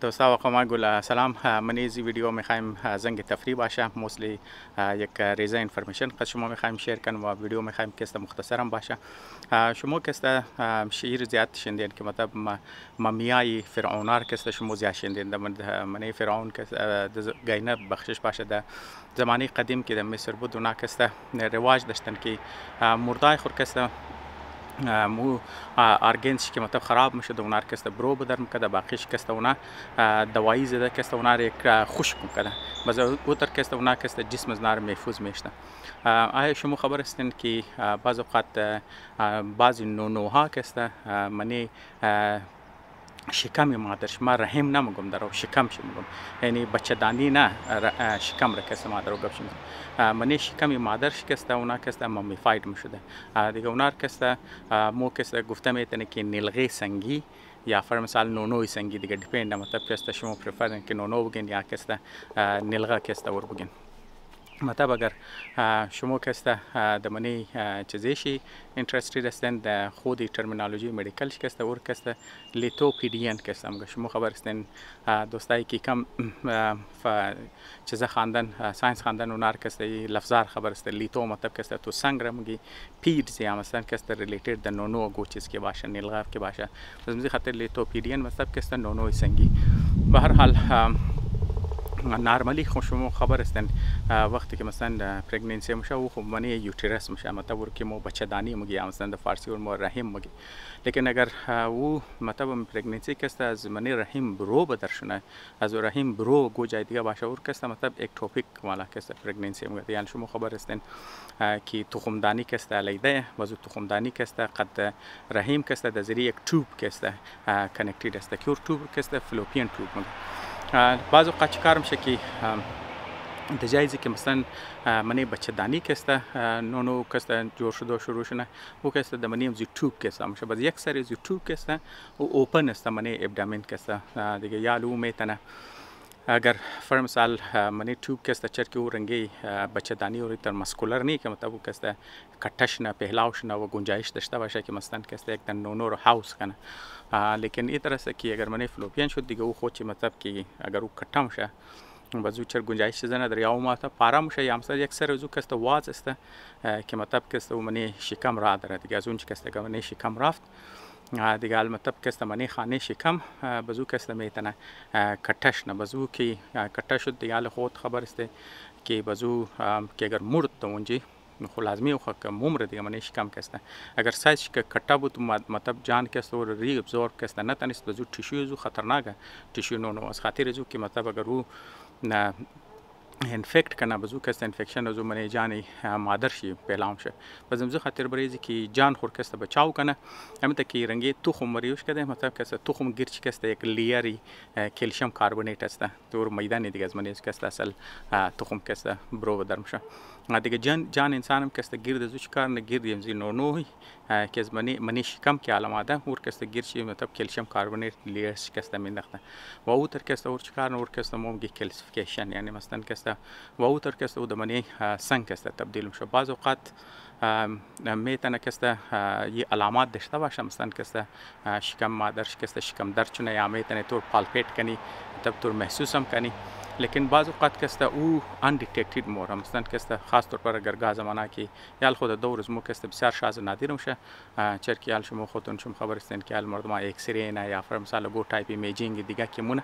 دوستا و گل سلام. من این ویدیو میخوایم زنگ تفریح باشه، موسلی یک ریزه انفرمیشن که شما میخوایم شیر کنیم و ویدیو میخوایم که است مختصرم باشه. شما که است شعر زیاد شنیدین که مطلب مامیای فرعونار که است شما زیاد شنیدین. من فرعون که گاینه بخشش باشه در زمانی قدیم که در مصر بود اونا که است رواج داشتن که مردای خور که است مو ارگنس که مطلب خراب میشه در اونار کسته برو بدر میکده باقیش کسته اونا دوایی زده کسته اونار یک خشک میکده بس او تر کسته اونا کسته جسم از نار محفوظ میشته. آیا شما خبر هستین که بعض اوقات بعضی نونوها کسته منی شکم مادرش، ما رحم نمیگم درو شکم شو میگم، یعنی بچه دانی نه شکم را کسی مادر رو گفت منی شکم مادر شکسته اونا کسته مامیفاید میشده دیگه اونا کسته مو کسته گفته میتونه که نیلغی سنگی یا فر مثال نونوی سنگی دیگه دیپند مطلب کسته شما پرفرن که نونو بگین یا کسته نیلغه کسته ور بگین. مطلب اگر شما کسته دمانی چیزیشی انترستید هستند در خودی ترمینالوژی مدیکلش کسته ور کسته لیتوپیدین کسته مگه شما خبر هستند دوستایی که کم چیز خواندن ساینس خواندن اونار کسته لفظار خبر است لیتو مطلب کسته تو سنگ را مگی پیدز یا مثلا کسته ریلیتد در نونو گو چیز که باشه نیلغاف که باشه بس مزی خاطر لیتوپیدین مطلب کسته نونوی سنگی. به هر حال نرمالی خود شما خبر هستند وقتی که مثلا پرگننسی میشه و خب منی یوترس میشه مطلب که ما بچه دانی میگیم مثلا در فارسی و ما رحم میگیم، لیکن اگر او مطلب پرگننسی کسته از منی رحم برو بدرشونه از رحم برو گو جای دیگه باشه اور کسته مطلب اکتوپیک مالا کسته پرگننسی میگه. یعنی شما خبر هستند که تخم دانی کسته علیده و از تخم دانی کسته قد رحم کسته در زیر یک توب کسته کانکتید است که توب کسته فلوپین توب میگه. بعض اوقات چیکار میشه که در جایزی که مثلا منی بچه دانی کسته نونو کسته جور شده شروع شنه او کسته در منی توب کسته میشه باز یک سری توب کسته او اوپن است منی ابدامین کسته دیگه یا لو میتونه اگر فر مثال منی توب کسته چرکی او رنگی بچه دانی و تر مسکولر نی که مطلب کسته کٹش نه پهلاوش نه و گنجایش داشته باشه که مثلا کسته یک نونو رو هاوس کنه. لیکن این طرح که اگر منی فلوپین شد دیگه او خود چی مطلب که اگر او کٹم شه بازو چر گنجایش چیزا نداره یا ما تا پارا میشه یا مثلا یک سر زو کسته واز است که مطلب کسته او منی شکم را داره دیگه از اون کسته که منی شکم رفت دیگه مطلب کسته منی خانه شکم بازو کسته میتونه کٹش نه بازو که کٹش شد دیگه خود خبر است که بازو که اگر مرد اونجی خو لازمی او که عمر دیگه منش کم کسته اگر سایز که کٹا بود مطلب جان کسته و ری ابزورب کسته نه تنست بزو تیشو زو خطرناکه تیشو نو از خاطر زو که مطلب اگر او نه انفکت کنه بزو کسته انفکشن از من جانی مادر شی پیلام شه بس مزو خاطر بریزی که جان خور کسته بچاو کنه همت که رنگی تخم مریوش کده مطلب کسته تخم گیرچ کسته یک لیری کلشیم کاربونیت است تو میدان دیگه از من کسته اصل تخم کسته برو درمشه دیگه جان انسان هم کسته گیر دزوش کار نه گیر یمزی نونوی که از منی شکم که علاماده اور کسته گیرچی مطلب کلشیم کاربونیت لیرش کسته میندخته و او تر کسته اور چکار اور کسته مومگی کلسیفیکیشن یعنی مثلا کسته و او تر کسته او دمانی سنگ کسته تبدیل میشه. بعض اوقات میتونه کسته یه علامات داشته باشه مثلا کسته شکم مادرش کسته شکم درد چونه یا میتونه طور پالپیت کنی تب طور محسوس هم کنی، لیکن بعض اوقات کسته او اندیتکتید مور مثلا کسته خاص طور پر اگر گاه زمانه که یال خود دور از مو کسته بسیار شاز نادر میشه چرکی یال شما خودتون شما خبر هستین که یال مردم اکسری نه یا فر مثلا گو تایپ ایمیجینگ دیگه که مونه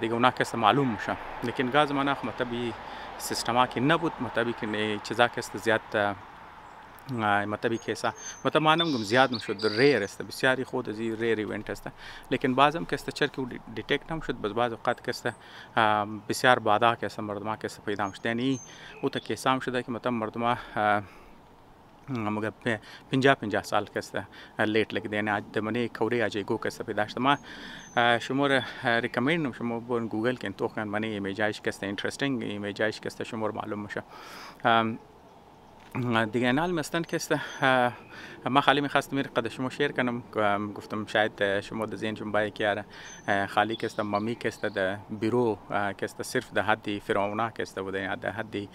دیگه اونا کسته معلوم میشه، لیکن گاه زمانه مطلبی سیستما که نبود مطلبی که چیزا کسته زیاد مطلبی کیسا مطلب مانم گم زیاد میشد ریر است بسیاری خود از ریر ایونت است، لیکن بعضم کسته چرکی دیتکت هم شد بعض اوقات کسته بسیار بادا کسته مردما کسته پیدا شد یعنی او تا کیسا هم شده که مطلب مردما مگر 50 سال کسته لیت لگیده یعنی دمنی کوری اجی گو کسته پیدا شد. ما شما را ریکامند شما بون گوگل کن تو کن منی ایمیجایش کسته اینترستینگ ایمیجایش کسته شما معلوم میشه. دیگه اینال مثلا که است ما خالی میخواستم این قد شما شیر کنم، گفتم شاید شما در ذهن شما که یاره خالی که است مامی که است در بیرو که است صرف در حدی فرعونا که است بوده، در حدی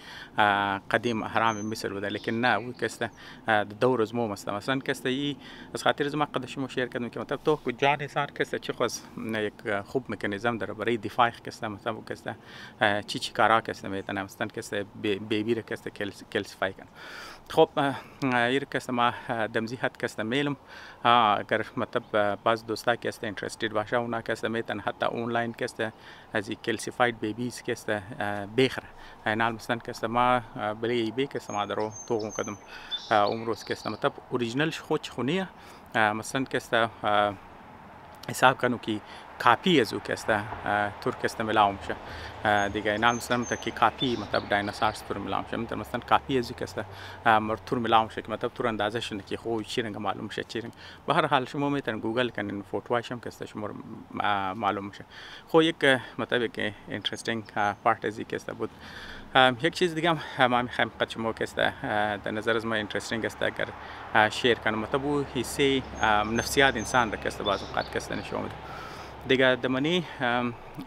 قدیم اهرام مصر بوده، لیکن نه او که است در دور از مو مثلا که است ای از خاطر از ما قد شما شیر کردم که مطلب تو جان انسان که است چه خاص یک خوب مکانیزم داره برای دفاع که است، مطلب که است چی کارا که است میتونه مثلا که است بیبی که است کلسیفای کنه. خب ایر که است ما دمزی حد که است میلم اگر مطلب باز دوستا که است اینترستید باشه اونا که است میتون حتی آنلاین که است از کلسیفاید بیبیز که است بخره اینال مثلا که است ما بلی بی که است ما درو تو قدم عمروز که است مطلب اوریجینال خود خونیه مثلا که است حساب کنو که کاپی از او که است ترک است ملاو میشه دیگه اینال مثلا که کاپی مطلب دایناسورس تور ملاو میشه مثلا کاپی از او که است تور ملاو میشه که مطلب تور اندازه شونه که خو چی رنگ معلوم میشه چی رنگ به هر حال شما میتونن گوگل کنین فوتوهاش هم که است شما معلوم میشه. خو یک مطلب که اینترستینگ پارت از که است بود. یک چیز دیگه ما میخوایم قد شما که است در نظر از ما اینترستینگ است اگر شیر کنم مطلب او حصه نفسیات انسان را که است بعض اوقات که است نشون میده دیگه دمنی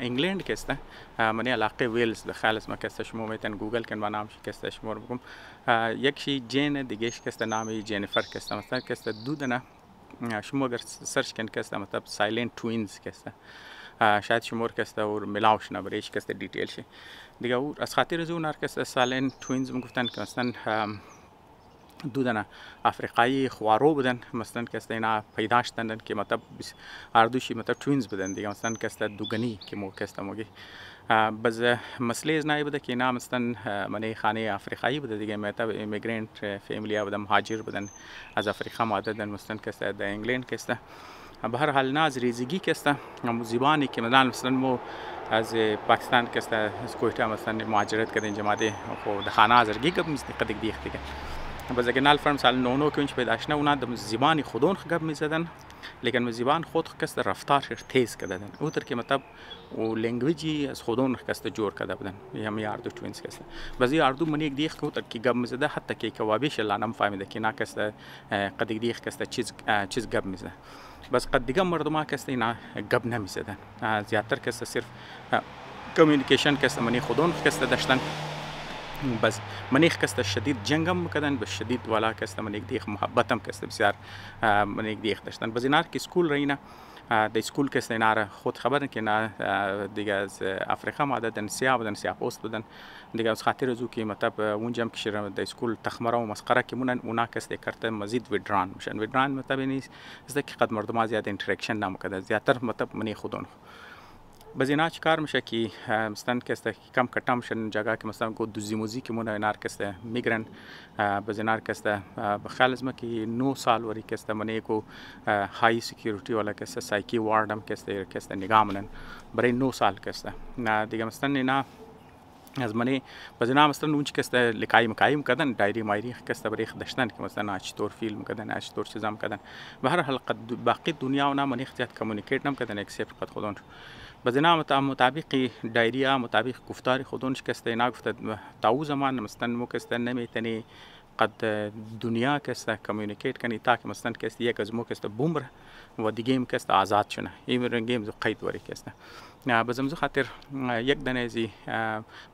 انگلند که است منی علاقه ویلز دخالص ما که است شما میتونن گوگل کن با نامش که است شما بگم یک شی جین دیگهش که است نامی جینیفر که است مثلا که است دودنه شما اگر سرچ کن که است مطلب سایلنت توینز که است شاید شما که است اور ملاوش نبریش که است دیتیل شی دیگه او از خاطر از اون که است سایلنت توینز میگفتن که مثلا دودن افریقایی خوارو بودن مثلا که است اینا پیدا شدن که مطلب اردوشی مطلب توینز بودن دیگه مثلا که است دوگنی که مو که است موگی باز مسئله از نای بوده که اینا مثلا منی خانه افریقایی بوده دیگه مطلب ایمیگرنت فامیلی بودن مهاجر بودن از افریقا معددن مثلا که است در انگلند که است به هر حال ناز ریزگی که است زبانی که مثلا مو از پاکستان که است از کویتا مثلا مهاجرت کردن جماعت خو د خانه ازرگی گپ میست قدک دیگه باز اگه نال فرم سال نونو که اونش پیدا شنه اونا د زبانی خودون خگب میزدن لیکن زبان خود کس رفتار تیز کردن او تر که مطلب و لنگویجی از خودون کس جور کرده بودن هم یاردو توینز کس باز یاردو منی یک دیخ که کی گب میزده حتی که کوابیش لانم فهمیده که نا کس قد دیخ کس چیز گب میزده بس قد دیگه مردم کس اینا گب نمیزدن زیادتر کس صرف کمیونیکیشن کس منی خودون کس داشتن بس منیخ کست شدید جنگم میکردن به شدید والا کست من یک دیخ محبتم کست بسیار من یک دیخ داشتن بس اینار که اسکول راینا د اسکول کست اینار خود خبرن که نه دیگه از افریقا معددن سیاه بودن سیاه پوست بودن دیگه از خاطر از او که مطلب اونجا که شیر د اسکول تخمره و مسخره که مونن اونا کست کرده مزید ویدران میشن ویدران مطلب نیست از که قد مردم زیاد اینتراکشن نمیکنه زیادتر مطلب منی خودون باز اینا چیکار میشه که مثلا که است کم کٹام شن جگه که مثلا کو دوزی موزیک مون اینار که است میگرن باز اینار که است بخالص ما که 9 سال وری که است منی کو های سکیوریتی والا که است سایکی واردم که است نگاه منن برای 9 سال که است نه دیگه مثلا اینا از منی باز اینا مثلا اونچ که است لکایم کردن دایری مایری که است برای داشتن که مثلا چطور فیلم کردن چطور چیزام کردن به هر حال قد باقی دنیا و نه منی اختیار کمیونیکیت نم کردن اکسپت قد خودون باز اینا مطابق دایریا مطابق گفتار خودونش که است اینا گفت تا زمان مثلا مو که است نمیتونی قد دنیا که است کمیونیکیت کنی تا که مثلا که است یک از مو که است بومر و دیگه گیم که است آزاد شونه این گیم قید وری که است بازم زو خاطر یک دنه زی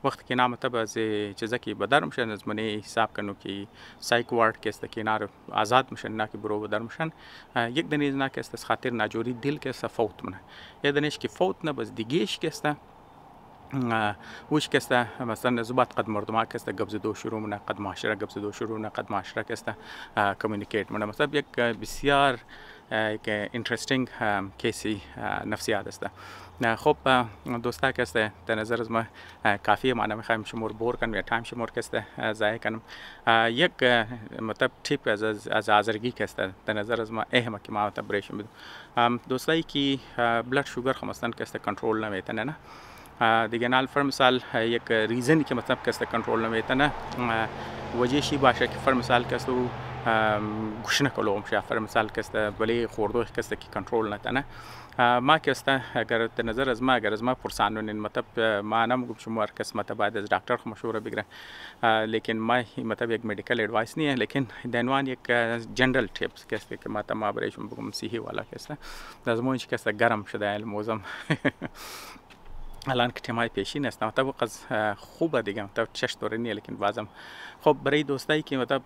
وقت که نام تب از چیزا که بدر میشن از منی حساب کنو که سایک وارد که است که نار آزاد میشن نه که برو بدر میشن یک دنه نه که است خاطر ناجوری دل که است فوت منه یک دنهش که فوت نه بس دیگهش که است وش که است مثلا زبط قد مردم که است قبض دو شروع منه قد معاشره قبض دو شروع منه قد معاشره که است کمیونیکیت منه مثلا یک بسیار که اینترستینگ کیسی نفسیات است. خب دوستا که است در نظر از ما کافیه ما نمیخوایم شمار بور کنم یا تایم شمار که است ضایع کنم یک مطلب تیپ از آزرگی که است در نظر از ما اهم که ما تبریشم بدم دوستایی که بلد شوگر خو مثلا که است کنترل نمیتونه نه دیگه نال فر مثال یک ریزن که مطلب که است کنترل نمیتونه وجهشی باشه که فر مثال که است گوشنه کلوم شه فر مثال کسته ولی خوردو کسته کی کنترل نتنه ما کسته اگر در نظر از ما اگر از ما پرسانون مطلب ما نمیگم شما هر کس مطلب بعد از دکتر مشوره بگیره لیکن ما مطلب یک مدیکل ادوایس نیه لیکن دنوان یک جنرال ټیپس کسته که مطلب ما برایشون بگم صحی والا کسته لازم که کسته گرم شده الموزم الان که تیمای پیشین است مطلب قز خوبه دیگه مطلب چش دوره نیه لیکن بازم خب برای دوستایی که مطلب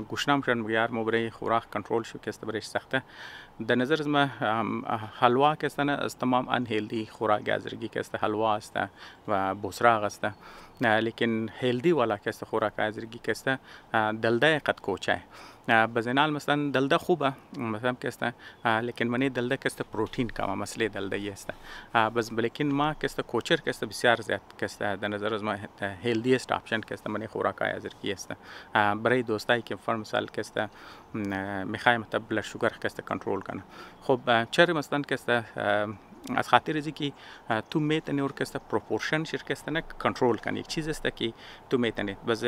گوشنام شدن بگیار ما برای خوراک کنترل شو که برایش سخته در نظر از ما حلوا که است از تمام ان هیلدی خوراک گازرگی که است حلوا است و بوسراغ است لیکن هیلدی والا که است خوراک گازرگی که است دلده قد کوچه بزنال مثلا دلده خوبه مثلا که است لیکن منی دلده که است پروتین کم مسئله دلده است بس لیکن ما که است کوچر که است بسیار زیاد که است در نظر از ما هیلدی است آپشن که است منی خوراک گازرگی است برای دوستایی که فرض مثال که است میخوایم مطلب بلد شوگر که است کنترل کنه خب چرا مثلا که است از خاطر ازی که تو میتونی اور که است پروپورشن شرکت نه کنترل کنی یک چیز است که تو میتونی بس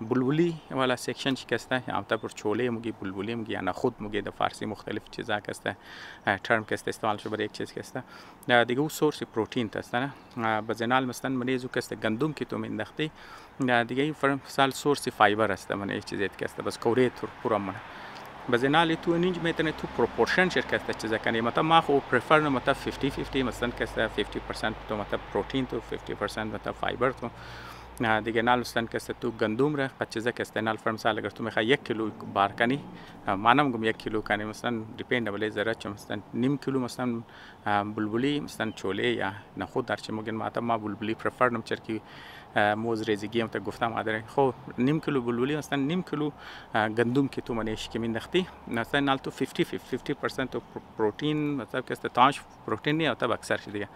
بلبلی والا سیکشن که است یا مطلب چوله مگی بلبلی مگی یا خود مگی در فارسی مختلف چیزا که است ترم که است استعمال شده برای یک چیز که است دیگه او سورس پروتین است نه بزنال مثلا منیزو که است گندم که تو میندختی دیگه فرم سال سورس فایبر است من یک چیزی که است بس کوره تو پورا من بزنال تو اینج میتونه تو پروپورشن شرکت چیزا کنی مثلا ما خو پرفر مثلا 50-50 مثلا که است 50% تو مثلا پروتین تو 50% مثلا فایبر تو دیگه نال مثلا که است تو گندم را قد چیزا که است نال فرم سال اگر تو میخوای 1 کیلو بار کنی مانم گم 1 کیلو کنی مثلا دیپند ولی ذره چه مثلا نیم کیلو مثلا بلبلی مثلا چوله یا نخود در چه مگن ما بلبلی پرفر نم چرکی موز ریزگی هم تا گفتم آدره خب نیم کیلو بلبلی مثلا نیم کیلو گندم که تو منیش که میندختی مثلا نال تو 50% تو پروتین مثلا که است تاش پروتین نه تا اکثر شده دیگه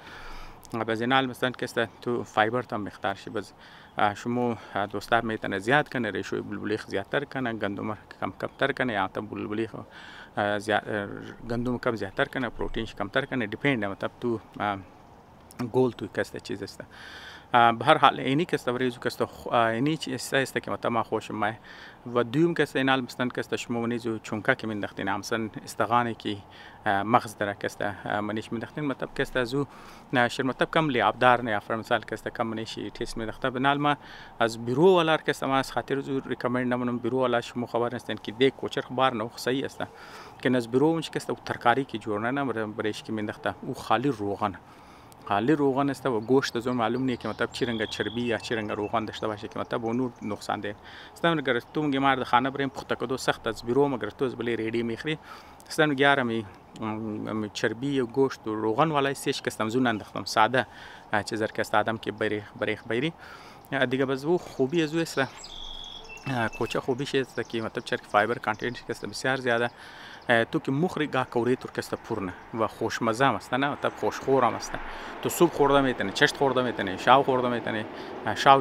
بزنال مثلا که است تو فایبر تا مقدار شی بس شما دوستار میتونه زیاد کنه ریشوی بلبلی زیادتر کنه گندم کمتر کنه یا تا بلبلی گندم کم زیادتر کنه پروتینش کمتر کنه دیپند مطلب تو گول تو کسته چیز است به هر حال اینی که است وریزو که است اینی چیز است که مثلا ما خوش ما و دوم که است اینال مثلا که است شما منیزو چونکا که میندختین مثلا استغانه کی مغز در که است منیش میندختین مطلب که است زو نشر مطلب کم لیابدار نه افر مثال که است کم منیشی تیست میندخته بنال ما از بیرو ولار که است ما از خاطر زو ریکامند نمونم بیرو ولا شما خبر هستین که دیک کوچر خبر نه صحیح است که نز بیرو اونش که است ترکاری کی جوړ نه برایش کی میندخته او خالی روغن است و گوشت از اون معلوم نیست که مطلب چی رنگ چربی یا چی رنگ روغن داشته باشه که مطلب اون نقصان ده استم اگر تو میگی مرد خانه بریم پخته کدو سخت از بیرو مگر تو از بلی ریډی میخری استم گیاره می چربی و گوشت و روغن ولای سیش که استم زون انداختم ساده چیزر که است آدم که بری دیگه بزو خوبی از است کوچه خوبیش است که مطلب چرک فایبر کانتنت که است بسیار زیاده تو که مخری گاه کوری تر که است پرنه و خوشمزه است نه مطلب خوشخورم است تو صبح خورده میتونی چشت خورده میتونی شاو خورده میتونی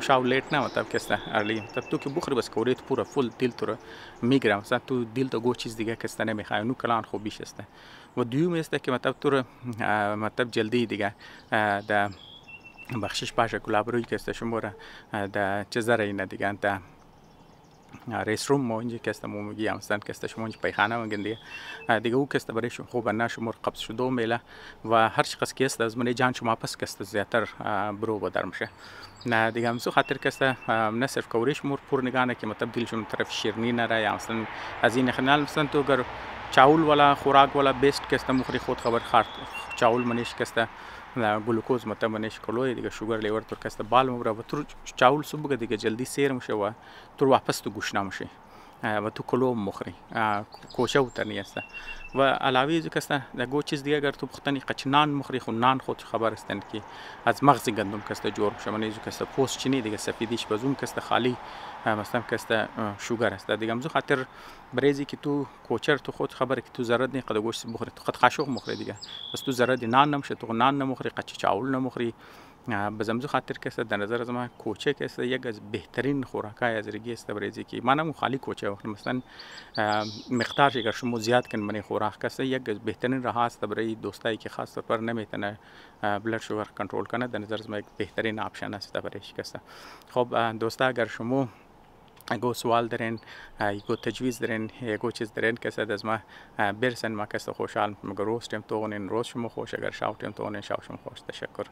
شاو لیت نه مطلب که است ارلی مطلب تو که بخوری بس کوری پورا فول دیل تو میگیره مثلا تو دیل تو گو چیز دیگه که است نمیخوای نو کلان خوبیش است و دیوم است که مطلب تو مطلب جلدی دیگه د بخشش باشه کلابروی که است شما د چیزا اینه دیگه انت ریستروم ما اینجا که است مومیگی همستن که است شما اینجا پیخانه مگن دیگه او که است برای خوب نه شما قبض شده میله و هر چقدر که است از من جان شما پس که است زیادتر برو بدر میشه نه دیگه همسو خاطر که است نه صرف کوریش مور پور نگانه که مطلب دلشون طرف شیرنی نره یا مثلا از این خنال مثلا تو اگر چاول ولا خوراک ولا بیست که است مخری خود خبر خارد چاول منیش که است گلوکوز مطلب منیش کلوی دیگه شوگر لیور تر که است بال مبره و تو چاول صبح دیگه جلدی سیر میشه و تو واپس تو گوش نمیشه و تو کلو مخری کوشه وتنی است و علاوه از که است دگو چیز دیگه اگر تو بختنی قچنان مخری خو نان خود خبر استن که از مغز گندم که است جور میشه منیزو که است پوست چینی دیگه سفیدیش بزوم که است خالی مثلا که است شوگر است دیگه همزو خاطر بریزی که تو کوچر تو خود خبر که تو زرد نه قد گوشت بخوری تو خود قاشق مخری دیگه بس تو زرد نان نمیشه تو نان نمخری قچ چاول نمخری بزمزو خاطر که است در نظر از ما کوچه که است یک از بهترین خوراکای از ریگی است بریزی که منم خالی کوچه وقت مثلا مقدار اگر شما زیاد کن من خوراک است یک از بهترین راه است برای دوستایی که خاص طور پر نمیتونه بلد شوگر کنترل کنه در نظر از ما یک بهترین آپشن است برای شکست خب دوستا اگر شما اگه سوال دارین، اگه تجویز دارین، اگه چیز دارین که صد از ما برسن، ما که خوشحال مگر روز تیم تو روز شما خوش، اگر شاو تیم تو شاو شما خوش. تشکر.